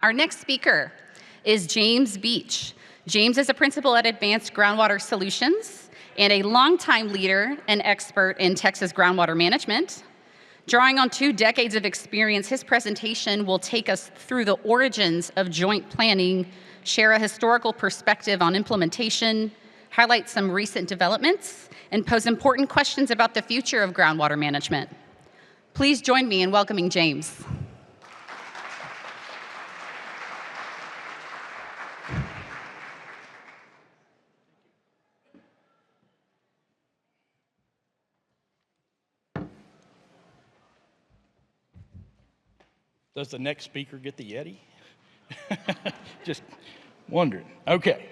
Our next speaker is James Beach. James is a principal at Advanced Groundwater Solutions and a longtime leader and expert in Texas groundwater management. Drawing on 2 decades of experience, his presentation will take us through the origins of joint planning, share a historical perspective on implementation, highlight some recent developments, and pose important questions about the future of groundwater management. Please join me in welcoming James. Does the next speaker get the Yeti? Just wondering. Okay.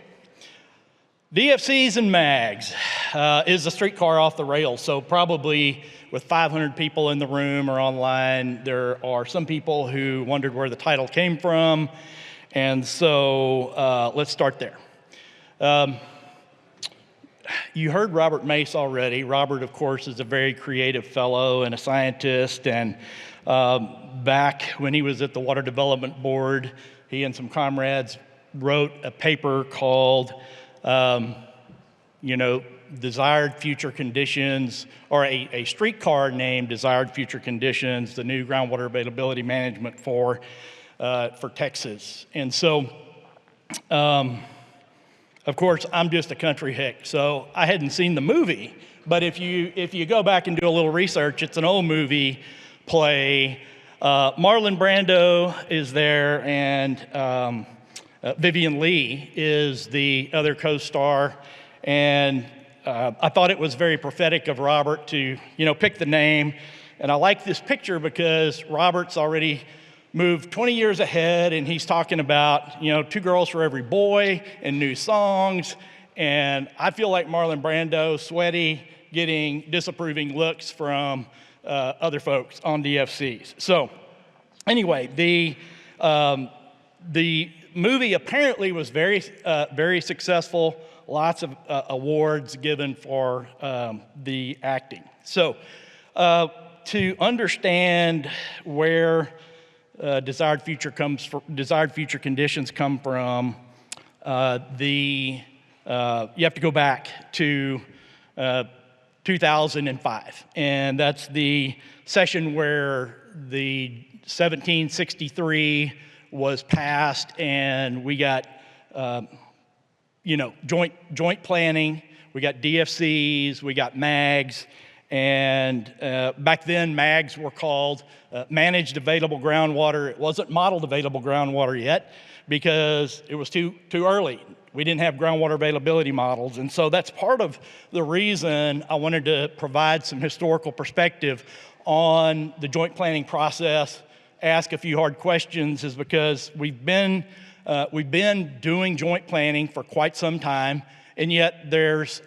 DFCs and mags is a streetcar off the rails. So probably with 500 people in the room or online, there are some people who wondered where the title came from. And so let's start there. You heard Robert Mace already. Robert, of course, is a very creative fellow and a scientist. And back when he was at the Water Development Board, he and some comrades wrote a paper called, Desired Future Conditions, or a streetcar named Desired Future Conditions, the new groundwater availability management for Texas. And so, of course, I'm just a country hick, so I hadn't seen the movie. But if you go back and do a little research, it's an old movie play. Marlon Brando is there, and Vivian Lee is the other co-star. And I thought it was very prophetic of Robert to, pick the name. And I like this picture because Robert's already moved 20 years ahead, and he's talking about, 2 girls for every boy and new songs. And I feel like Marlon Brando, sweaty, getting disapproving looks from other folks on DFCs. So anyway, the movie apparently was very successful. Lots of awards given for the acting. So to understand where desired future conditions come from, you have to go back to 2005, and that's the session where the 1763 was passed, and we got joint planning, we got DFCs, we got mags, and back then mags were called managed available groundwater. It wasn't modeled available groundwater yet because it was too early. We didn't have groundwater availability models. And so that's part of the reason I wanted to provide some historical perspective on the joint planning process, ask a few hard questions, is because we've been doing joint planning for quite some time, and yet there's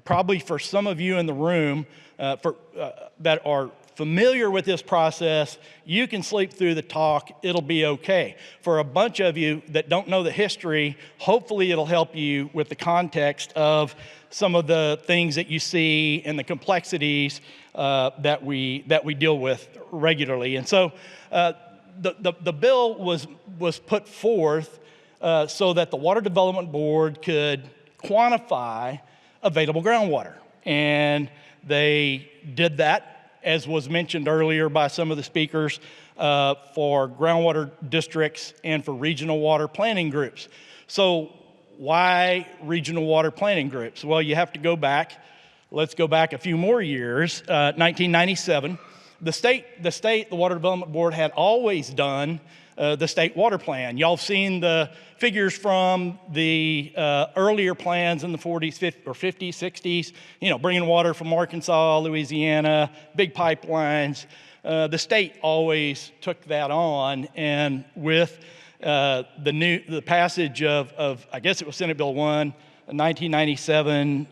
probably for some of you in the room that are familiar with this process, you can sleep through the talk, it'll be okay. For a bunch of you that don't know the history, hopefully it'll help you with the context of some of the things that you see and the complexities that we deal with regularly. And so the bill was put forth so that the Water Development Board could quantify available groundwater. And they did that, as was mentioned earlier by some of the speakers, for groundwater districts and for regional water planning groups. So why regional water planning groups? Well, you have to go back. Let's go back a few more years. 1997, the Water Development Board had always done the state water plan. Y'all have seen the figures from the earlier plans in the 40s, 50s, 60s, bringing water from Arkansas, Louisiana, big pipelines. The state always took that on, and with the passage of I guess it was Senate Bill 1, 1997,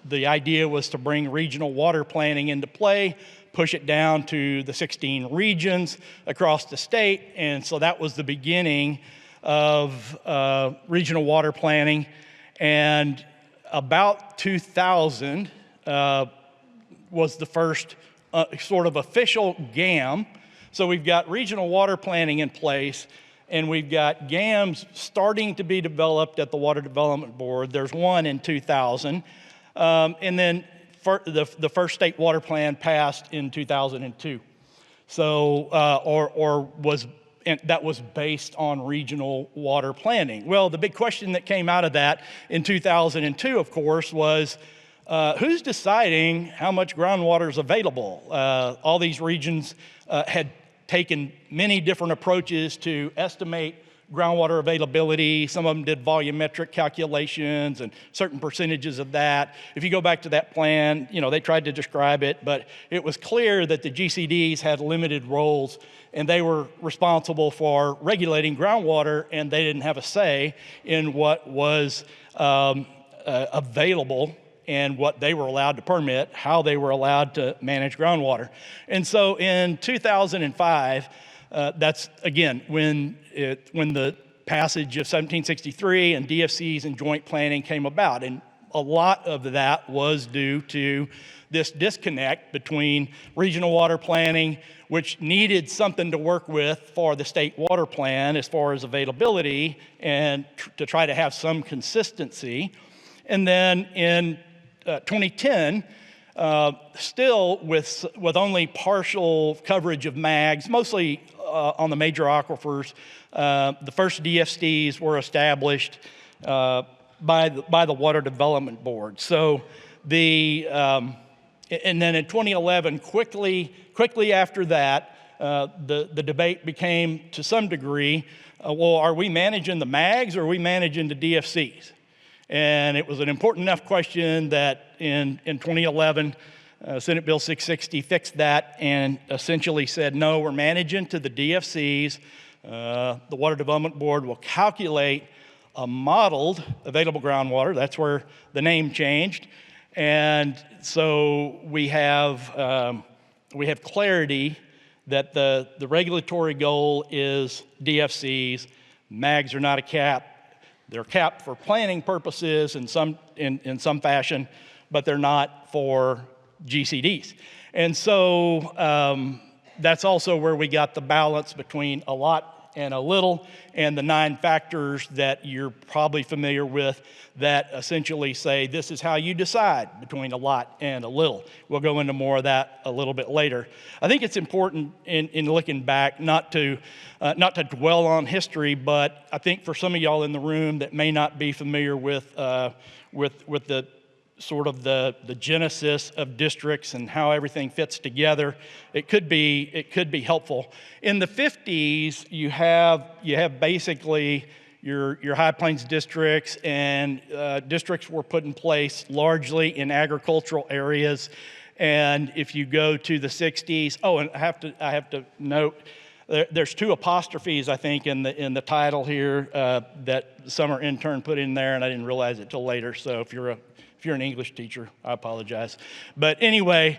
the idea was to bring regional water planning into play, push it down to the 16 regions across the state. And so that was the beginning of regional water planning. And about 2000 was the first sort of official GAM. So we've got regional water planning in place. and we've got GAMs starting to be developed at the Water Development Board. There's one in 2000, and then the first state water plan passed in 2002. So, that was based on regional water planning. Well, the big question that came out of that in 2002, of course, was who's deciding how much groundwater is available? All these regions had taken many different approaches to estimate groundwater availability. Some of them did volumetric calculations and certain percentages of that. If you go back to that plan, they tried to describe it, but it was clear that the GCDs had limited roles, and they were responsible for regulating groundwater, and they didn't have a say in what was available and what they were allowed to permit, how they were allowed to manage groundwater. And so in 2005, that's, again, when the passage of 1763 and DFCs and joint planning came about. And a lot of that was due to this disconnect between regional water planning, which needed something to work with for the state water plan as far as availability and to try to have some consistency. And then in 2010, still with only partial coverage of MAGs, mostly on the major aquifers, the first DFCs were established by the Water Development Board. So and then in 2011, quickly after that, the debate became to some degree, well, are we managing the MAGs or are we managing the DFCs? And it was an important enough question that in 2011, Senate Bill 660 fixed that and essentially said, no, we're managing to the DFCs. The Water Development Board will calculate a modeled available groundwater. That's where the name changed. And so we have clarity that the regulatory goal is DFCs. MAGs are not a cap. They're capped for planning purposes in some fashion, but they're not for GCDs. And so that's also where we got the balance between a lot and a little, and the 9 factors that you're probably familiar with that essentially say this is how you decide between a lot and a little. We'll go into more of that a little bit later. I think it's important in looking back not to dwell on history, but I think for some of y'all in the room that may not be familiar with the sort of the genesis of districts and how everything fits together, it could be helpful. In the 50s, you have basically your High Plains districts, and districts were put in place largely in agricultural areas. And if you go to the 60s, and I have to note, there's 2 apostrophes, I think, in the title here that the summer intern put in there, and I didn't realize it till later. So if you're an English teacher, I apologize. But anyway,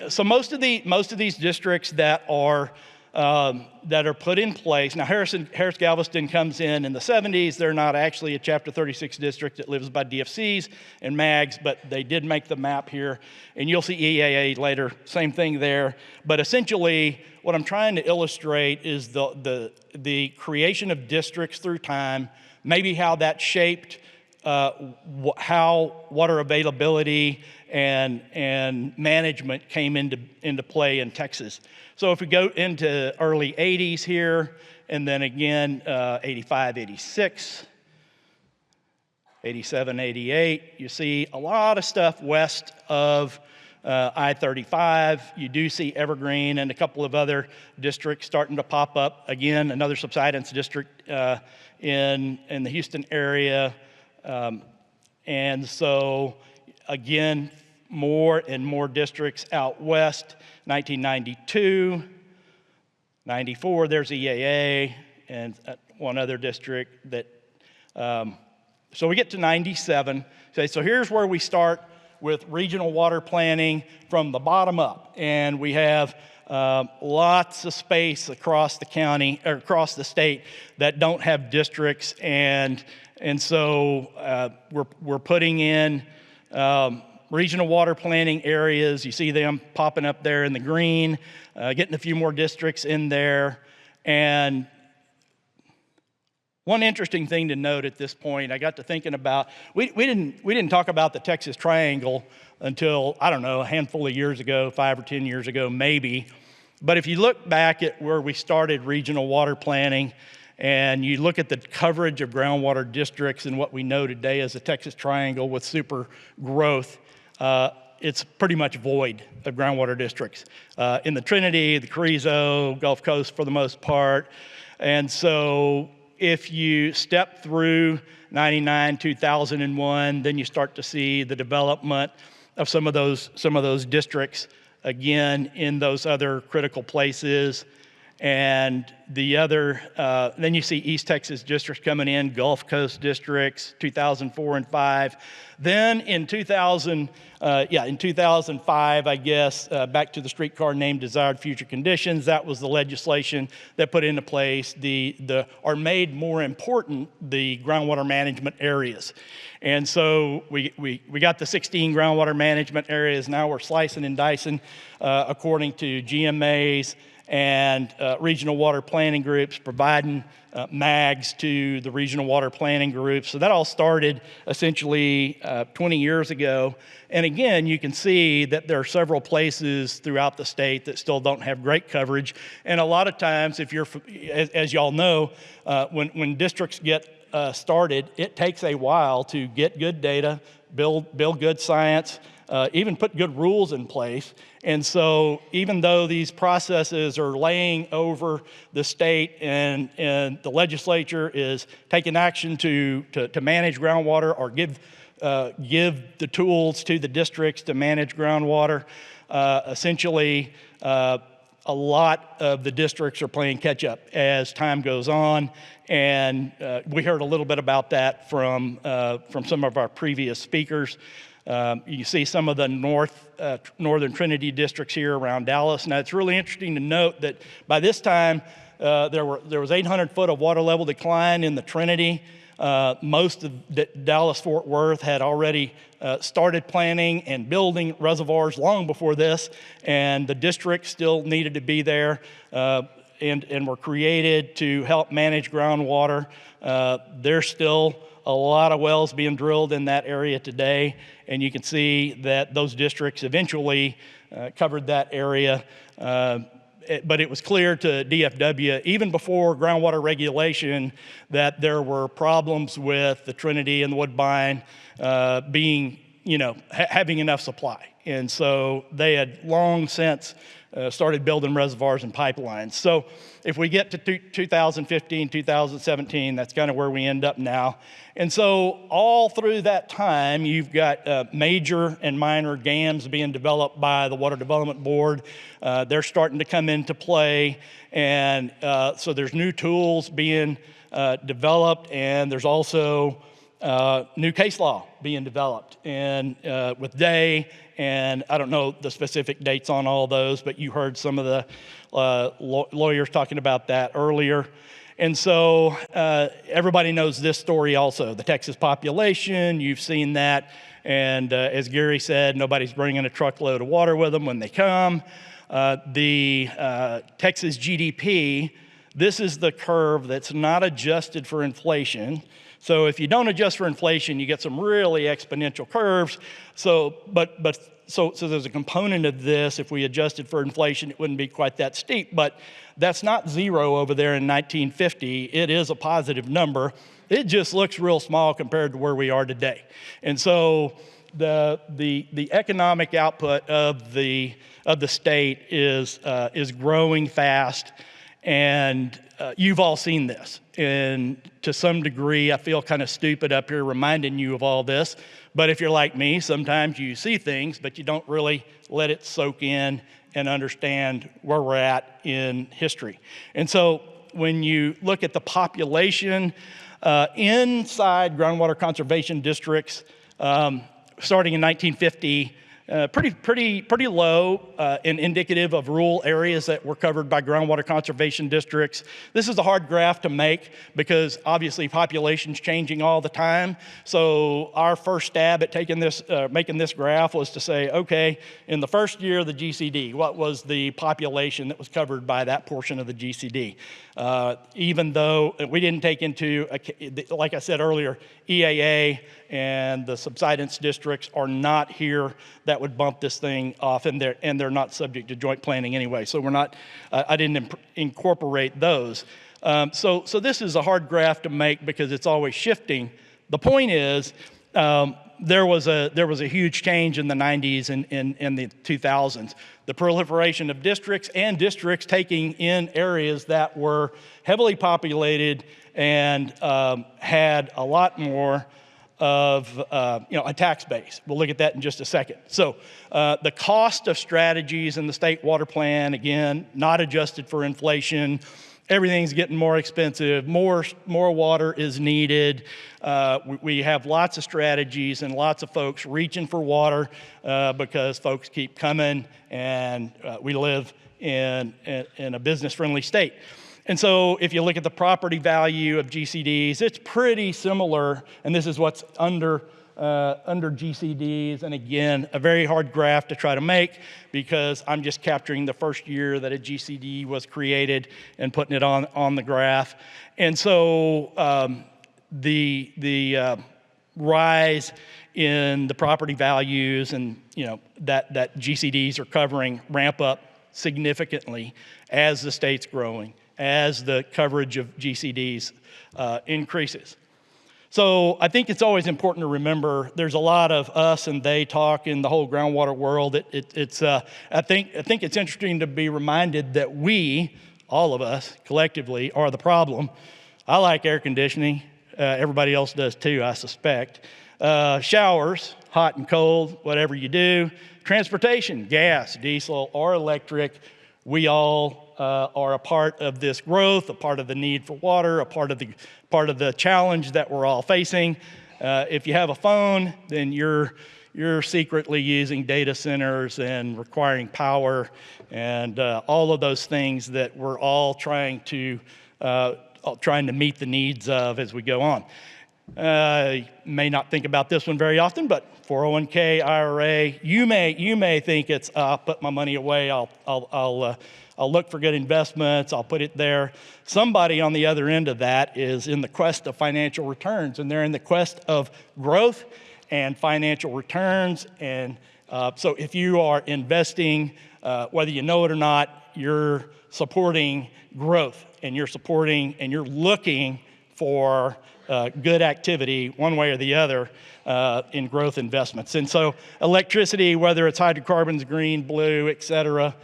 so most of these districts that are put in place. Now, Harris-Galveston comes in the 70s. They're not actually a Chapter 36 district that lives by DFCs and MAGs, but they did make the map here. And you'll see EAA later, same thing there. But essentially, what I'm trying to illustrate is the creation of districts through time, maybe how that shaped how water availability and management came into play in Texas. So if we go into early 80s here, and then again 85, 86, 87, 88, you see a lot of stuff west of I-35. You do see Evergreen and a couple of other districts starting to pop up. Again, another subsidence district in the Houston area. And so, again, more and more districts out west. 1992, 94, there's EAA, and one other district that, so we get to 97. So here's where we start with regional water planning from the bottom up. And we have lots of space across the county, or across the state, that don't have districts, and so we're putting in regional water planning areas. You see them popping up there in the green, getting a few more districts in there. And One interesting thing to note at this point, I got to thinking about, we didn't talk about the Texas Triangle until, I don't know, a handful of years ago, 5 or 10 years ago, maybe. But if you look back at where we started regional water planning, and you look at the coverage of groundwater districts and what we know today as the Texas Triangle with super growth, it's pretty much void of groundwater districts. In the Trinity, the Carrizo, Gulf Coast for the most part. And so if you step through 99, 2001, then you start to see the development of some of those districts again in those other critical places. And the other, then you see East Texas districts coming in, Gulf Coast districts, 2004 and 5. Then in 2005, I guess, back to the streetcar named Desired Future Conditions, that was the legislation that put into place or made more important the groundwater management areas. And so we got the 16 groundwater management areas. Now we're slicing and dicing according to GMAs and regional water planning groups, providing MAGs to the regional water planning groups. So that all started essentially 20 years ago. And again, you can see that there are several places throughout the state that still don't have great coverage. And a lot of times, as y'all know, when districts get started, it takes a while to get good data, build good science, even put good rules in place. And so even though these processes are laying over the state and the legislature is taking action to manage groundwater or give the tools to the districts to manage groundwater, essentially a lot of the districts are playing catch up as time goes on. And we heard a little bit about that from some of our previous speakers. You see some of the northern Trinity districts here around Dallas. Now, it's really interesting to note that by this time, there was 800 foot of water level decline in the Trinity. Most of Dallas-Fort Worth had already started planning and building reservoirs long before this, and the district still needed to be there and were created to help manage groundwater. There's still a lot of wells being drilled in that area today, and you can see that those districts eventually covered that area. But it was clear to DFW, even before groundwater regulation, that there were problems with the Trinity and the Woodbine having enough supply. And so they had long since started building reservoirs and pipelines. So if we get to 2015, 2017, that's kind of where we end up now. And so all through that time, you've got major and minor dams being developed by the Water Development Board. They're starting to come into play. And so there's new tools being developed, and there's also new case law being developed, and with Day, and I don't know the specific dates on all those, but you heard some of the lawyers talking about that earlier. And so everybody knows this story also, the Texas population, you've seen that, and as Gary said, nobody's bringing a truckload of water with them when they come. The Texas GDP, this is the curve that's not adjusted for inflation. So if you don't adjust for inflation, you get some really exponential curves. So there's a component of this. If we adjusted for inflation, it wouldn't be quite that steep. But that's not zero over there in 1950. It is a positive number. It just looks real small compared to where we are today. And so the economic output of the state is growing fast. And you've all seen this. And to some degree, I feel kind of stupid up here reminding you of all this. But if you're like me, sometimes you see things, but you don't really let it soak in and understand where we're at in history. And so when you look at the population inside groundwater conservation districts, starting in 1950, pretty low and indicative of rural areas that were covered by groundwater conservation districts. This is a hard graph to make because obviously population's changing all the time. So our first stab at taking this, making this graph was to say, okay, in the first year of the GCD, what was the population that was covered by that portion of the GCD? Even though we didn't take into, like I said earlier, EAA and the subsidence districts are not here. That would bump this thing off, and they're not subject to joint planning anyway. So we're not. I didn't incorporate those. So this is a hard graph to make because it's always shifting. The point is, there was a huge change in the 90s and the 2000s. The proliferation of districts and districts taking in areas that were heavily populated and had a lot more of a tax base. We'll look at that in just a second. So the cost of strategies in the state water plan, again, not adjusted for inflation. Everything's getting more expensive. More water is needed. We have lots of strategies and lots of folks reaching for water because folks keep coming, and we live in a business-friendly state. And so if you look at the property value of GCDs, it's pretty similar, and this is what's under GCDs. And again, a very hard graph to try to make because I'm just capturing the first year that a GCD was created and putting it on the graph. And so the rise in the property values and that GCDs are covering ramp up significantly as the state's growing, as the coverage of GCDs increases. So I think it's always important to remember there's a lot of us and they talk in the whole groundwater world. I think it's interesting to be reminded that we, all of us collectively, are the problem. I like air conditioning. Everybody else does too, I suspect. Showers, hot and cold, whatever you do. Transportation, gas, diesel, or electric. We all are a part of this growth, a part of the need for water, a part of the challenge that we're all facing. If you have a phone, then you're secretly using data centers and requiring power and all of those things that we're all trying to meet the needs of as we go on. You may not think about this one very often, but 401k, IRA, you may think it's put my money away. I'll look for good investments. I'll put it there. Somebody on the other end of that is in the quest of financial returns, and they're in the quest of growth and financial returns. And so if you are investing, whether you know it or not, you're supporting growth, and you're looking for good activity one way or the other in growth investments. And so electricity, whether it's hydrocarbons, green, blue, et cetera,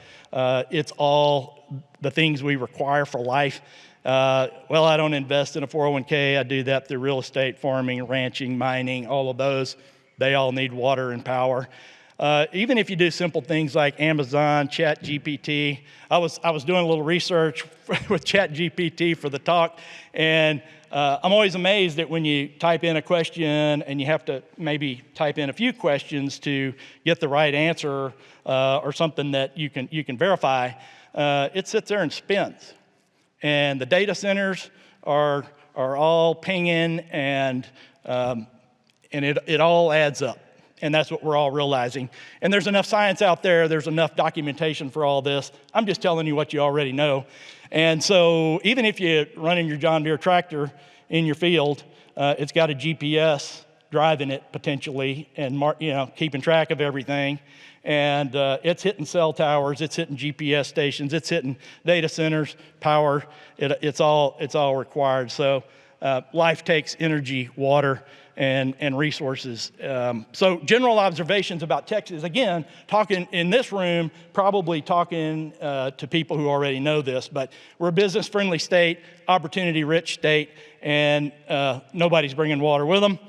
it's all the things we require for life. Well, I don't invest in a 401k. I do that through real estate, farming, ranching, mining, all of those. They all need water and power. Even if you do simple things like Amazon, ChatGPT. I was doing a little research with ChatGPT for the talk, and I'm always amazed that when you type in a question and you have to maybe type in a few questions to get the right answer or something that you can verify, it sits there and spins. And the data centers are all pinging, and it all adds up. And that's what we're all realizing. And there's enough science out there. There's enough documentation for all this. I'm just telling you what you already know. And so even if you're running your John Deere tractor in your field, it's got a GPS driving it potentially and keeping track of everything. And it's hitting cell towers, it's hitting GPS stations, it's hitting data centers, power. It's all required. So life takes energy, water, and resources. So general observations about Texas, again, talking in this room, probably talking to people who already know this, but we're a business-friendly state, opportunity-rich state, and nobody's bringing water with them.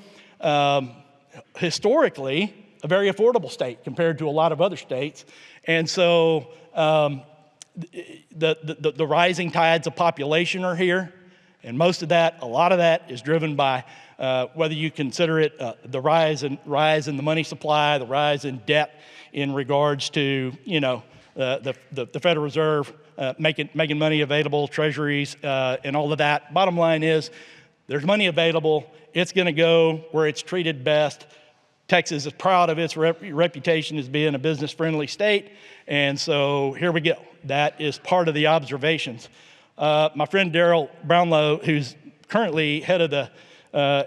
Historically, a very affordable state compared to a lot of other states. And so the rising tides of population are here. And most of that, a lot of that is driven by whether you consider it the rise in the money supply, the rise in debt in regards to, the Federal Reserve making money available, treasuries, and all of that. Bottom line is, there's money available. It's going to go where it's treated best. Texas is proud of its reputation as being a business-friendly state, and so here we go. That is part of the observations. My friend Daryl Brownlow, who's currently head of the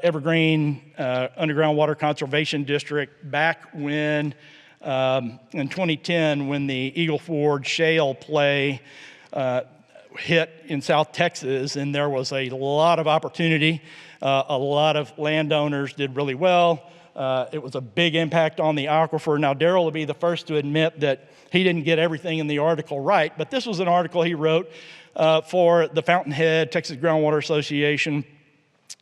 Evergreen Underground Water Conservation District, back when in 2010, when the Eagle Ford shale play hit in South Texas, and there was a lot of opportunity. A lot of landowners did really well. It was a big impact on the aquifer. Now, Daryl will be the first to admit that he didn't get everything in the article right, but this was an article he wrote for the Fountainhead Texas Groundwater Association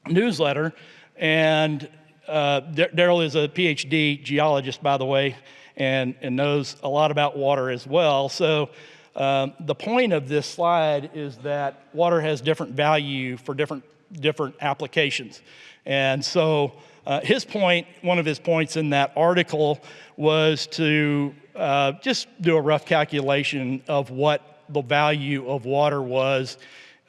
newsletter. And Daryl is a PhD geologist, by the way, and knows a lot about water as well. So the point of this slide is that water has different value for different applications. And so one of his points in that article was to just do a rough calculation of what the value of water was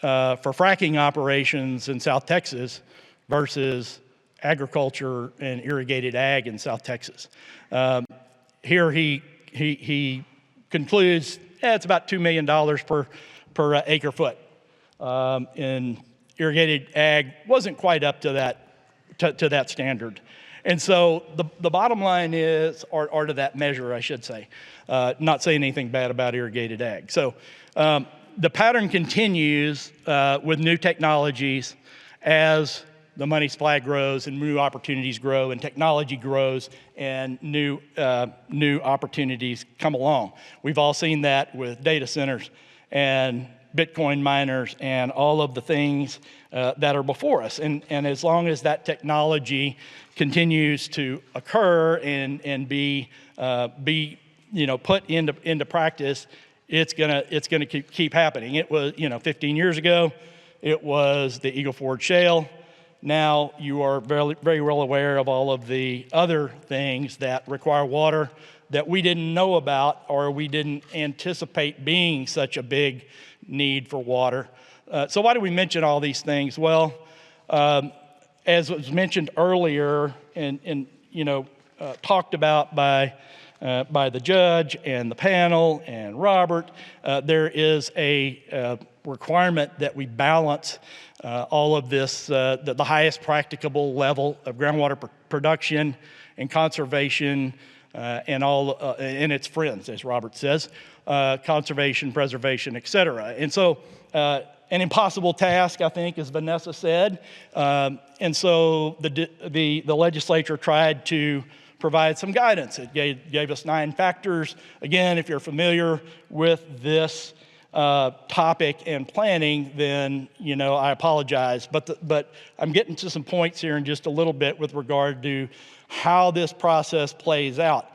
for fracking operations in South Texas versus agriculture and irrigated ag in South Texas. Here he concludes it's about $2 million per acre foot. And irrigated ag wasn't quite up to that standard. And so the bottom line is, or to that measure, I should say, not saying anything bad about irrigated ag. So the pattern continues with new technologies as the money supply grows and new opportunities grow and technology grows and new opportunities come along. We've all seen that with data centers and Bitcoin miners and all of the things that are before us. And as long as that technology continues to occur and be put into practice, it's gonna keep happening. It was 15 years ago, it was the Eagle Ford shale. Now you are very, very well aware of all of the other things that require water that we didn't know about or we didn't anticipate being such a big need for water. So why do we mention all these things? Well, as was mentioned earlier and talked about by the judge and the panel and Robert, there is a requirement that we balance all of this, the highest practicable level of groundwater production and conservation and all and its friends, as Robert says, conservation, preservation, et cetera. And so an impossible task, I think, as Vanessa said. And so the legislature tried to provide some guidance. It gave us 9 factors. Again, if you're familiar with this topic and planning, then I apologize. But I'm getting to some points here in just a little bit with regard to how this process plays out.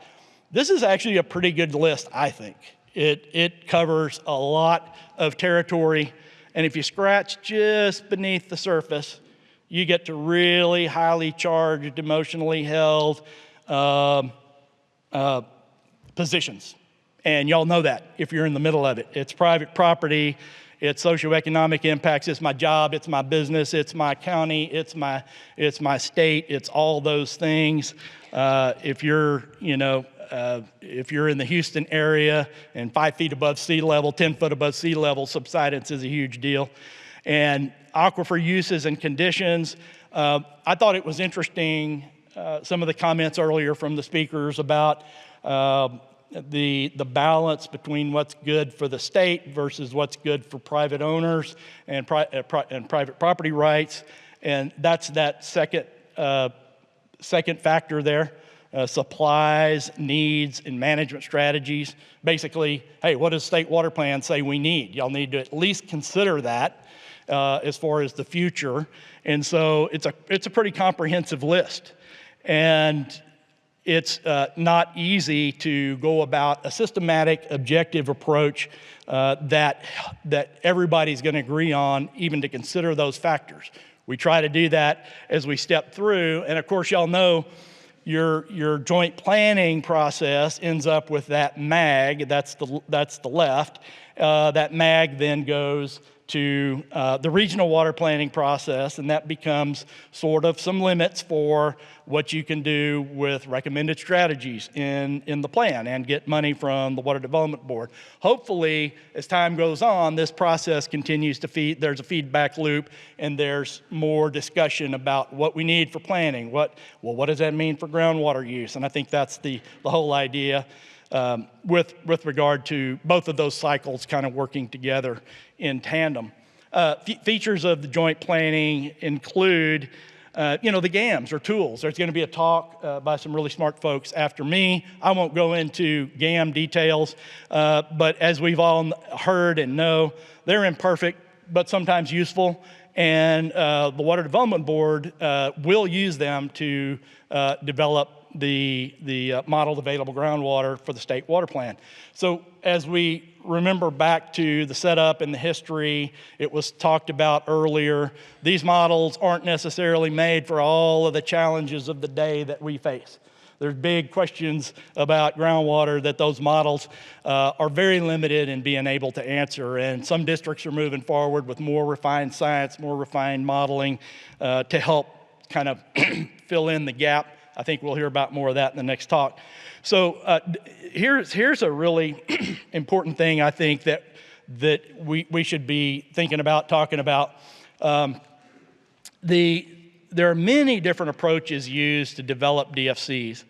This is actually a pretty good list, I think. It covers a lot of territory, and if you scratch just beneath the surface, you get to really highly charged, emotionally held positions. And y'all know that if you're in the middle of it. It's private property, it's socioeconomic impacts, it's my job, it's my business, it's my county, it's my state, it's all those things. If you're in the Houston area and 5 feet above sea level, 10 foot above sea level, subsidence is a huge deal. And aquifer uses and conditions. I thought it was interesting, some of the comments earlier from the speakers about the balance between what's good for the state versus what's good for private owners and private property rights. And that's that second factor there. Supplies, needs, and management strategies. Basically, hey, what does state water plan say we need? Y'all need to at least consider that as far as the future. And so it's a pretty comprehensive list. And it's not easy to go about a systematic, objective approach that everybody's going to agree on, even to consider those factors. We try to do that as we step through, and of course, y'all know your joint planning process ends up with that MAG. That's the left. That MAG then goes to the regional water planning process, and that becomes sort of some limits for what you can do with recommended strategies in the plan and get money from the Water Development Board. Hopefully, as time goes on, this process continues to there's a feedback loop, and there's more discussion about what we need for planning. What does that mean for groundwater use? And I think that's the whole idea with regard to both of those cycles kind of working together in tandem. Features of the joint planning include, the GAMs or tools. There's going to be a talk by some really smart folks after me. I won't go into GAM details, but as we've all heard and know, they're imperfect, but sometimes useful. And the Water Development Board will use them to develop the modeled available groundwater for the state water plan. So as we remember back to the setup and the history, it was talked about earlier, these models aren't necessarily made for all of the challenges of the day that we face. There's big questions about groundwater that those models are very limited in being able to answer. And some districts are moving forward with more refined science, more refined modeling to help kind of fill in the gap. I think we'll hear about more of that in the next talk. So here's a really important thing I think that we should be thinking about, talking about. There are many different approaches used to develop DFCs,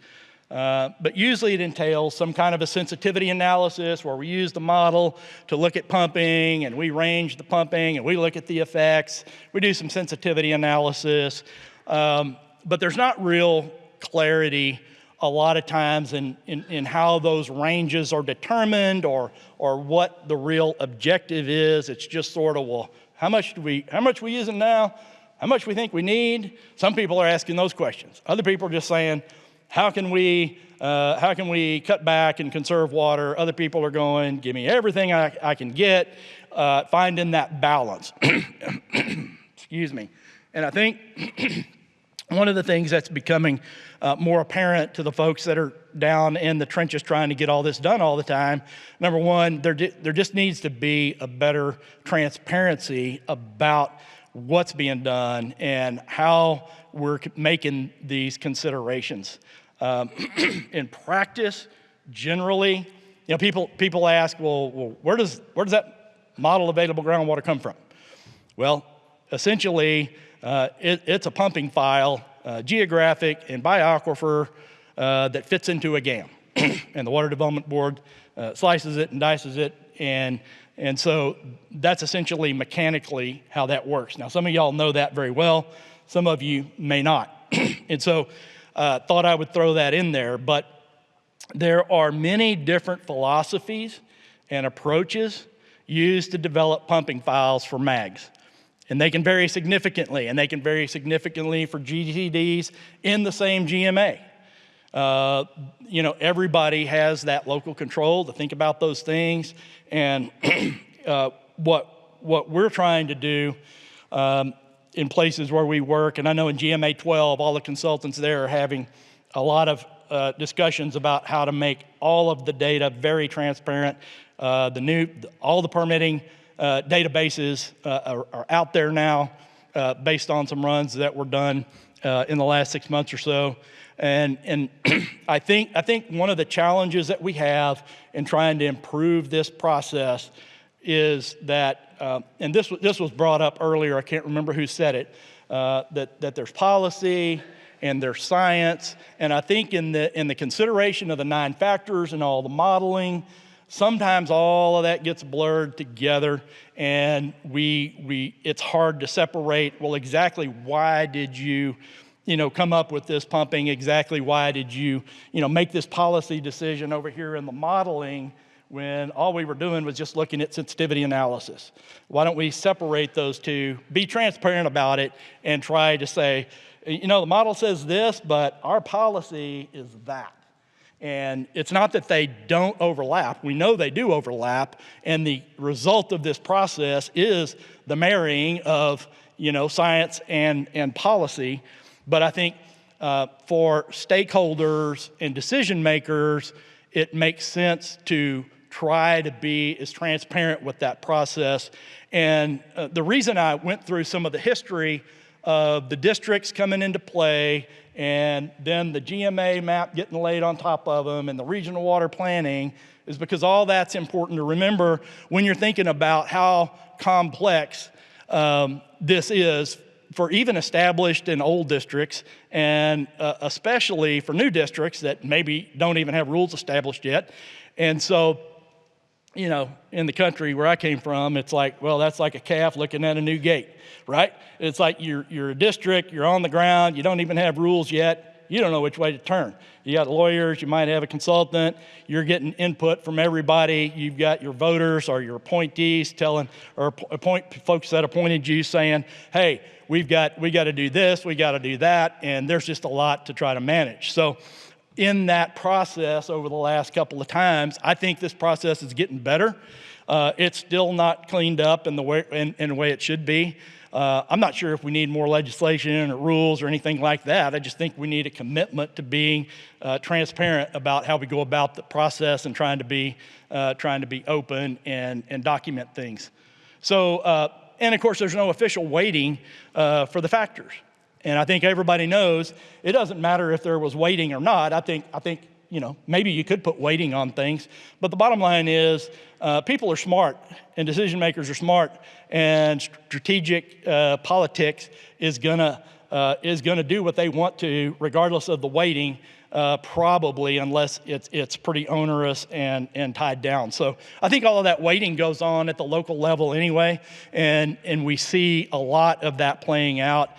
but usually it entails some kind of a sensitivity analysis where we use the model to look at pumping, and we range the pumping, and we look at the effects. We do some sensitivity analysis, but there's not real clarity a lot of times in how those ranges are determined or what the real objective is. It's just sort of, well, how much we using now? How much we think we need? Some people are asking those questions. Other people are just saying, how can we cut back and conserve water? Other people are going, give me everything I can get, finding that balance. Excuse me. And I think one of the things that's becoming more apparent to the folks that are down in the trenches trying to get all this done all the time, number one, there just needs to be a better transparency about what's being done and how we're making these considerations. In practice, generally, people ask, well, where does that model available groundwater come from? Well, essentially, it's a pumping file, geographic and by aquifer, that fits into a GAM. And the Water Development Board slices it and dices it, and so that's essentially mechanically how that works. Now, some of y'all know that very well. Some of you may not. And so thought I would throw that in there. But there are many different philosophies and approaches used to develop pumping files for MAGs. And they can vary significantly, and they can vary significantly for GTDs in the same GMA. Everybody has that local control to think about those things. And what we're trying to do in places where we work, and I know in GMA 12, all the consultants there are having a lot of discussions about how to make all of the data very transparent. All the permitting databases are out there now based on some runs that were done in the last 6 months or so. And I think one of the challenges that we have in trying to improve this process is that, and this was brought up earlier, I can't remember who said it, that there's policy and there's science, and I think in the consideration of the 9 factors and all the modeling, sometimes all of that gets blurred together, and it's hard to separate, well, exactly why did you come up with this pumping? Exactly why did you make this policy decision over here in the modeling when all we were doing was just looking at sensitivity analysis? Why don't we separate those two, be transparent about it, and try to say, you know, the model says this, but our policy is that. And it's not that they don't overlap. We know they do overlap, and the result of this process is the marrying of, you know, science and policy. But I think for stakeholders and decision makers, it makes sense to try to be as transparent with that process. And the reason I went through some of the history of the districts coming into play, and then the GMA map getting laid on top of them, and the regional water planning, is because all that's important to remember when you're thinking about how complex this is for even established and old districts, and especially for new districts that maybe don't even have rules established yet. And so, you know, in the country where I came from, it's like, well, that's like a calf looking at a new gate, right? It's like you're a district, you're on the ground, you don't even have rules yet, you don't know which way to turn. You got lawyers, you might have a consultant, you're getting input from everybody, you've got your voters or your appointees telling, or folks that appointed you saying, hey, we got to do this, we got to do that, and there's just a lot to try to manage. So in that process over the last couple of times, I think this process is getting better. It's still not cleaned up in the way it should be. I'm not sure if we need more legislation or rules or anything like that. I just think we need a commitment to being transparent about how we go about the process and trying to be open and document things. So, and of course, there's no official weighting for the factors. And I think everybody knows it doesn't matter if there was weighting or not. I think you know, maybe you could put weighting on things, but the bottom line is people are smart and decision makers are smart, and strategic politics is gonna do what they want to, regardless of the weighting, probably, unless it's pretty onerous and tied down. So I think all of that weighting goes on at the local level anyway, and we see a lot of that playing out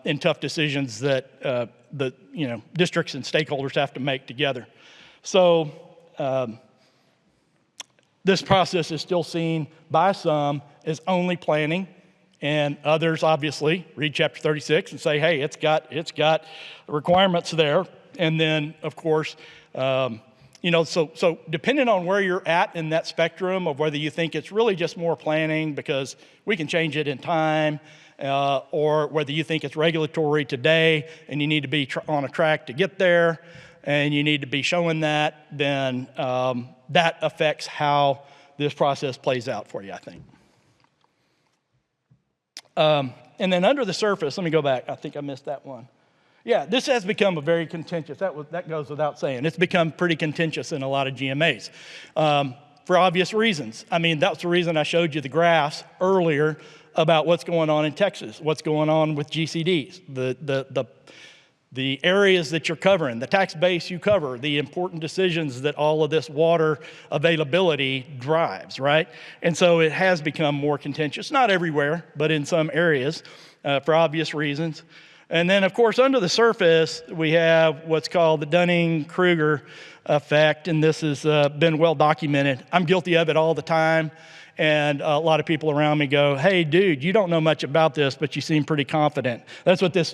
in tough decisions that the districts and stakeholders have to make together. So this process is still seen by some as only planning, and others obviously read chapter 36 and say, hey, it's got requirements there. And then of course, so depending on where you're at in that spectrum of whether you think it's really just more planning because we can change it in time, or whether you think it's regulatory today and you need to be on a track to get there and you need to be showing that, then that affects how this process plays out for you, I think. And then under the surface, let me go back. I think I missed that one. Yeah, this has become a very contentious, that goes without saying. It's become pretty contentious in a lot of GMAs for obvious reasons. I mean, that's the reason I showed you the graphs earlier about what's going on in Texas, what's going on with GCDs, the areas that you're covering, the tax base you cover, the important decisions that all of this water availability drives, right? And so it has become more contentious, not everywhere, but in some areas for obvious reasons. And then, of course, under the surface, we have what's called the Dunning-Kruger effect, and this has been well documented. I'm guilty of it all the time. And a lot of people around me go, hey, dude, you don't know much about this, but you seem pretty confident. That's what this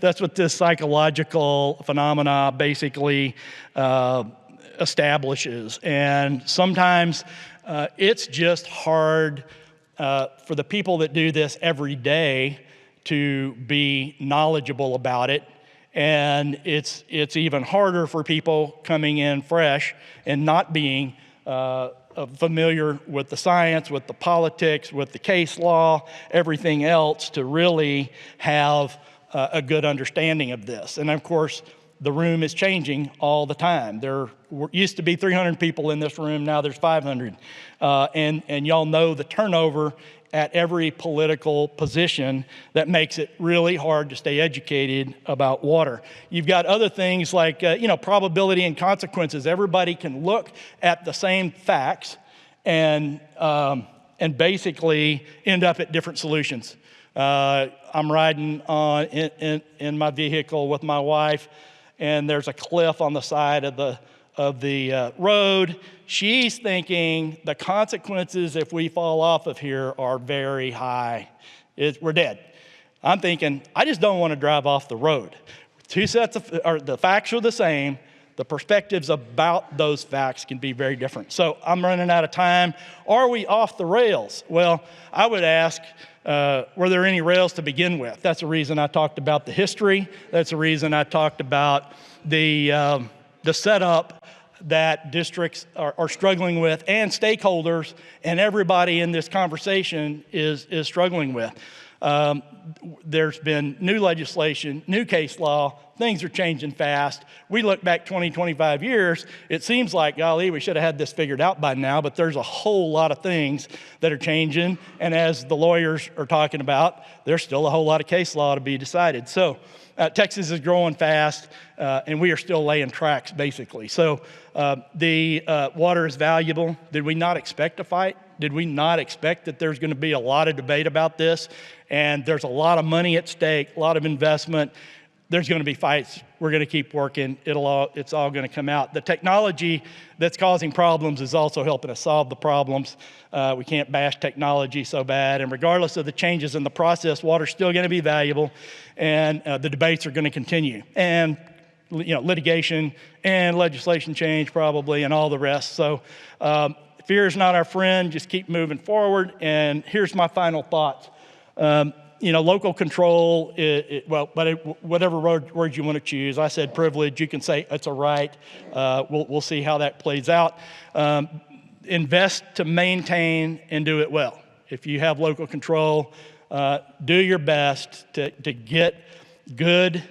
that's what this psychological phenomena basically establishes. And sometimes it's just hard for the people that do this every day to be knowledgeable about it. And it's even harder for people coming in fresh and not being familiar with the science, with the politics, with the case law, everything else, to really have a good understanding of this. And of course, the room is changing all the time. There used to be 300 people in this room, now there's 500. And y'all know the turnover at every political position that makes it really hard to stay educated about water. You've got other things like, probability and consequences. Everybody can look at the same facts and basically end up at different solutions. I'm riding in my vehicle with my wife, and there's a cliff on the side of road. She's thinking the consequences if we fall off of here are very high. We're dead. I'm thinking, I just don't want to drive off the road. Two sets of, the facts are the same. The perspectives about those facts can be very different. So I'm running out of time. Are we off the rails? Well, I would ask, were there any rails to begin with? That's the reason I talked about the history. That's the reason I talked about the setup that districts are struggling with, and stakeholders and everybody in this conversation is struggling with. There's been new legislation, new case law. Things are changing fast. We look back 20, 25 years, it seems like, golly, we should have had this figured out by now, but there's a whole lot of things that are changing. And as the lawyers are talking about, there's still a whole lot of case law to be decided. So Texas is growing fast, and we are still laying tracks, basically. So the water is valuable. Did we not expect a fight? Did we not expect that there's going to be a lot of debate about this? And there's a lot of money at stake, a lot of investment. There's going to be fights. We're going to keep working. It's all going to come out. The technology that's causing problems is also helping us solve the problems. We can't bash technology so bad. And regardless of the changes in the process, water's still going to be valuable, and the debates are going to continue. And litigation and legislation change probably, and all the rest. So fear is not our friend. Just keep moving forward. And here's my final thoughts. Local control, whatever word you want to choose. I said privilege. You can say it's a right. We'll see how that plays out. Invest to maintain and do it well. If you have local control, do your best to get good,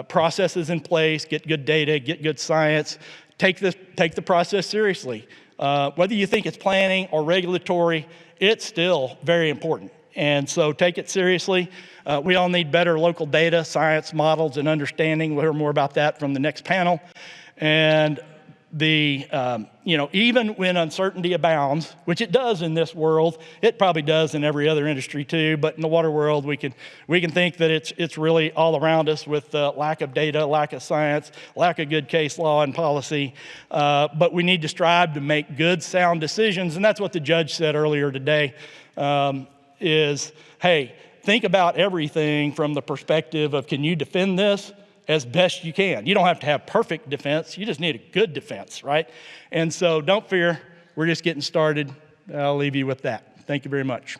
processes in place, get good data, get good science. Take the process seriously. Whether you think it's planning or regulatory, it's still very important. And so take it seriously. We all need better local data, science models, and understanding. We'll hear more about that from the next panel. And even when uncertainty abounds, which it does in this world, it probably does in every other industry too, but in the water world, we can think that it's really all around us with lack of data, lack of science, lack of good case law and policy. But we need to strive to make good, sound decisions. And that's what the judge said earlier today, is, hey, think about everything from the perspective of, can you defend this as best you can? You don't have to have perfect defense. You just need a good defense, right? And so don't fear. We're just getting started. I'll leave you with that. Thank you very much.